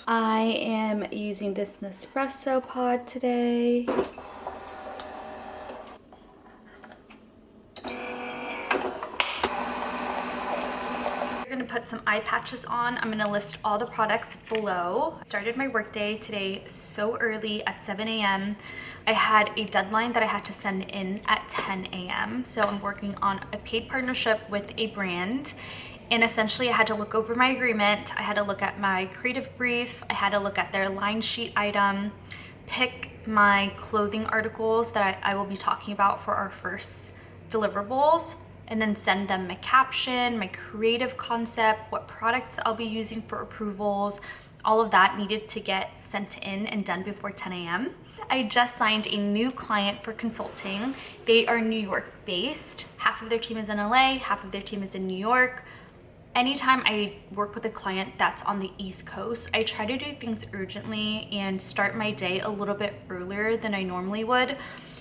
I am using this Nespresso pod today. We're gonna put some eye patches on. I'm gonna list all the products below. Started my workday today so early at 7 a.m. I had a deadline that I had to send in at 10 a.m. So I'm working on a paid partnership with a brand. And essentially I had to look over my agreement. I had to look at my creative brief. I had to look at their line sheet item, pick my clothing articles that I will be talking about for our first deliverables, and then send them my caption, my creative concept, what products I'll be using for approvals. All of that needed to get sent in and done before 10 a.m. I just signed a new client for consulting. They are New York based. Half of their team is in LA, half of their team is in New York. Anytime I work with a client that's on the East Coast, I try to do things urgently and start my day a little bit earlier than I normally would,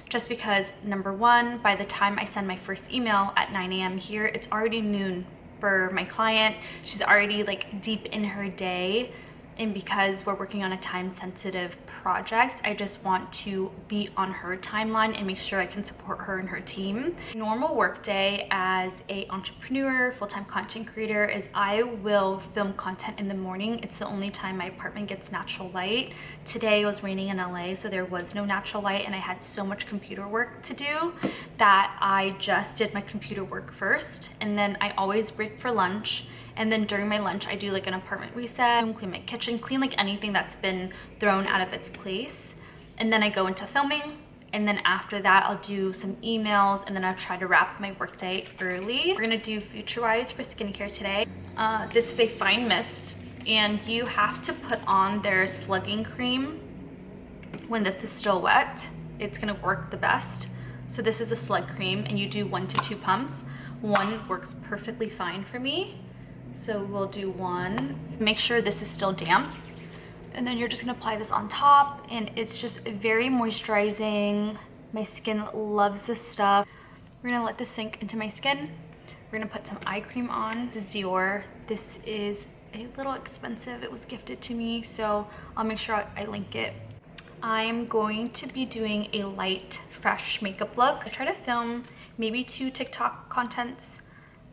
just because number one, by the time I send my first email at 9 a.m. here, it's already noon for my client. She's already like deep in her day. And because we're working on a time-sensitive project, I just want to be on her timeline and make sure I can support her and her team. Normal workday as an entrepreneur, full-time content creator is I will film content in the morning. It's the only time my apartment gets natural light. Today it was raining in LA, so there was no natural light, and I had so much computer work to do that I just did my computer work first, and then I always break for lunch. And then during my lunch, I do like an apartment reset, clean my kitchen, clean like anything that's been thrown out of its place. And then I go into filming. And then after that, I'll do some emails, and then I'll try to wrap my workday early. We're gonna do Futurewise for skincare today. This is a fine mist, and you have to put on their slugging cream when this is still wet. It's gonna work the best. So this is a slug cream, and you do 1 to 2 pumps. One works perfectly fine for me. So we'll do one. Make sure this is still damp. And then you're just gonna apply this on top, and it's just very moisturizing. My skin loves this stuff. We're gonna let this sink into my skin. We're gonna put some eye cream on. This is Dior. This is a little expensive. It was gifted to me, so I'll make sure I link it. I'm going to be doing a light, fresh makeup look. I try to film maybe 2 TikTok contents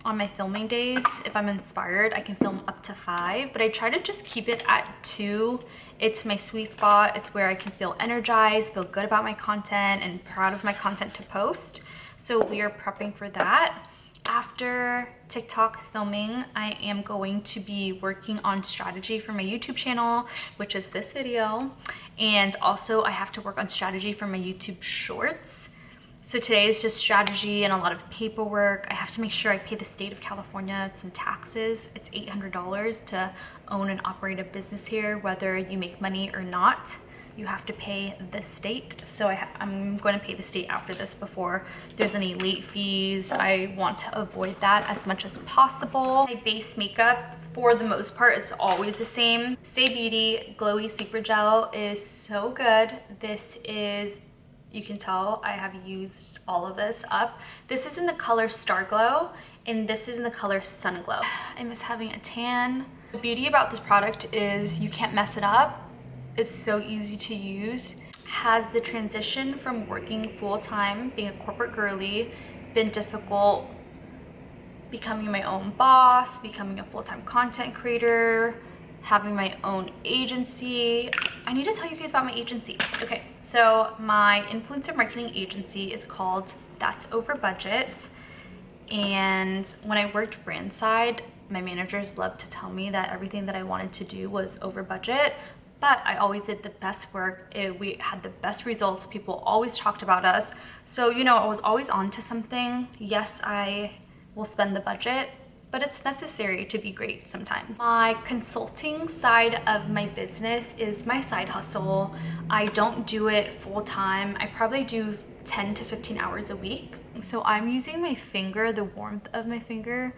on my filming days. If I'm inspired, I can film up to 5, but I try to just keep it at 2. It's my sweet spot. It's where I can feel energized, feel good about my content, and proud of my content to post. So we are prepping for that. After TikTok filming, I am going to be working on strategy for my YouTube channel, which is this video. And also I have to work on strategy for my YouTube shorts. So today is just strategy and a lot of paperwork. I have to make sure I pay the state of California some taxes. It's $800 to own and operate a business here, whether you make money or not. You have to pay the state. So I'm going to pay the state after this before there's any late fees. I want to avoid that as much as possible. My base makeup, for the most part, it's always the same. Saie Beauty Glowy Super Gel is so good. This is, you can tell I have used all of this up. This is in the color Starglow, and this is in the color Sunglow. I miss having a tan. The beauty about this product is you can't mess it up. It's so easy to use. Has the transition from working full-time, being a corporate girly, been difficult? Becoming my own boss, becoming a full-time content creator, having my own agency. I need to tell you guys about my agency. Okay, so my influencer marketing agency is called That's Over Budget. And when I worked brand side, my managers loved to tell me that everything that I wanted to do was over budget, but I always did the best work. We had the best results. People always talked about us. So, you know, I was always on to something. Yes, I will spend the budget, but it's necessary to be great sometimes. My consulting side of my business is my side hustle. I don't do it full time. I probably do 10 to 15 hours a week. So I'm using my finger, the warmth of my finger,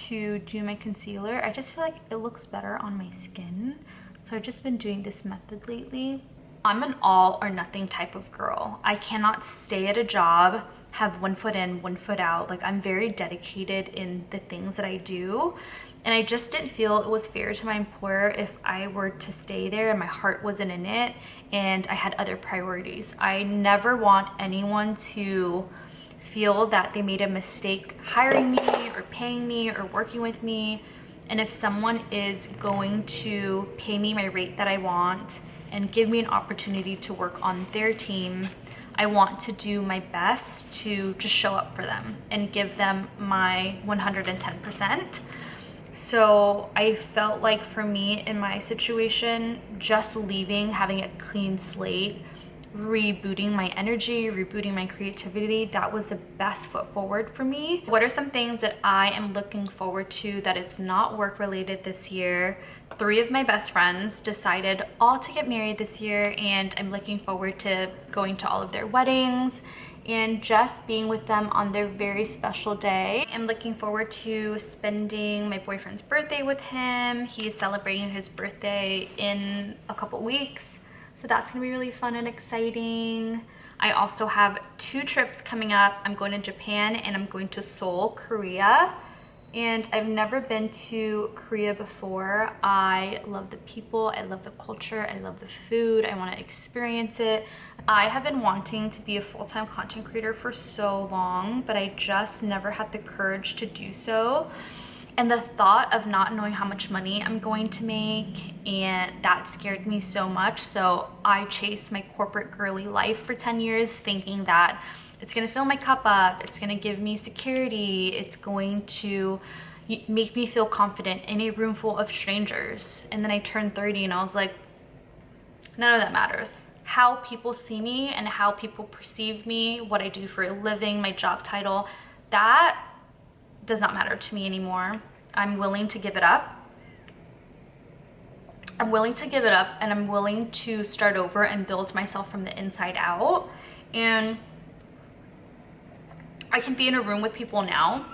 to do my concealer. I just feel like it looks better on my skin. So I've just been doing this method lately. I'm an all or nothing type of girl. I cannot stay at a job have one foot in, one foot out. Like, I'm very dedicated in the things that I do. And I just didn't feel it was fair to my employer if I were to stay there and my heart wasn't in it and I had other priorities. I never want anyone to feel that they made a mistake hiring me or paying me or working with me. And if someone is going to pay me my rate that I want and give me an opportunity to work on their team, I want to do my best to just show up for them and give them my 110%. So I felt like for me in my situation, just leaving, having a clean slate, rebooting my energy, rebooting my creativity, that was the best foot forward for me. What are some things that I am looking forward to that is not work related this year? 3 of my best friends decided all to get married this year, and I'm looking forward to going to all of their weddings and just being with them on their very special day. I'm looking forward to spending my boyfriend's birthday with him. He's celebrating his birthday in a couple weeks, so that's gonna be really fun and exciting. I also have 2 trips coming up. I'm going to Japan and I'm going to Seoul, Korea. And I've never been to Korea before. I love the people, I love the culture, I love the food, I want to experience it. I have been wanting to be a full-time content creator for so long, but I just never had the courage to do so. And the thought of not knowing how much money I'm going to make, and that scared me so much. So I chased my corporate girly life for 10 years thinking that it's gonna fill my cup up, it's gonna give me security, it's going to make me feel confident in a room full of strangers. And then I turned 30 and I was like, none of that matters. How people see me and how people perceive me, what I do for a living, my job title, that does not matter to me anymore. I'm willing to give it up. I'm willing to give it up, and I'm willing to start over and build myself from the inside out. And I can be in a room with people now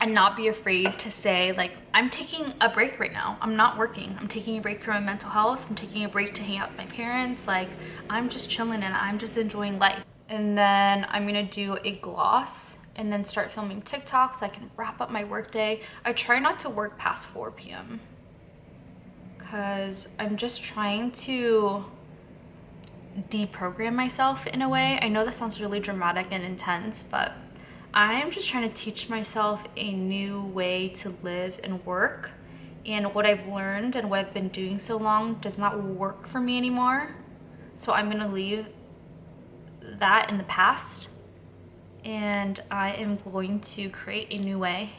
and not be afraid to say, like, I'm taking a break right now. I'm not working. I'm taking a break from my mental health. I'm taking a break to hang out with my parents. Like, I'm just chilling and I'm just enjoying life. And then I'm gonna do a gloss and then start filming TikToks so I can wrap up my workday. I try not to work past 4 p.m. because I'm just trying to deprogram myself in a way. I know that sounds really dramatic and intense, but I'm just trying to teach myself a new way to live and work. And what I've learned and what I've been doing so long does not work for me anymore. So I'm gonna leave that in the past, and I am going to create a new way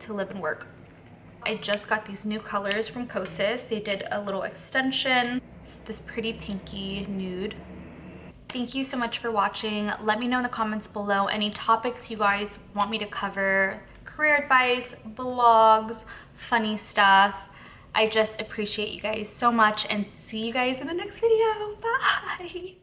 to live and work. I just got these new colors from Kosas. They did a little extension. It's this pretty pinky nude. Thank you so much for watching. Let me know in the comments below any topics you guys want me to cover, career advice, vlogs, funny stuff. I just appreciate you guys so much, and see you guys in the next video. Bye.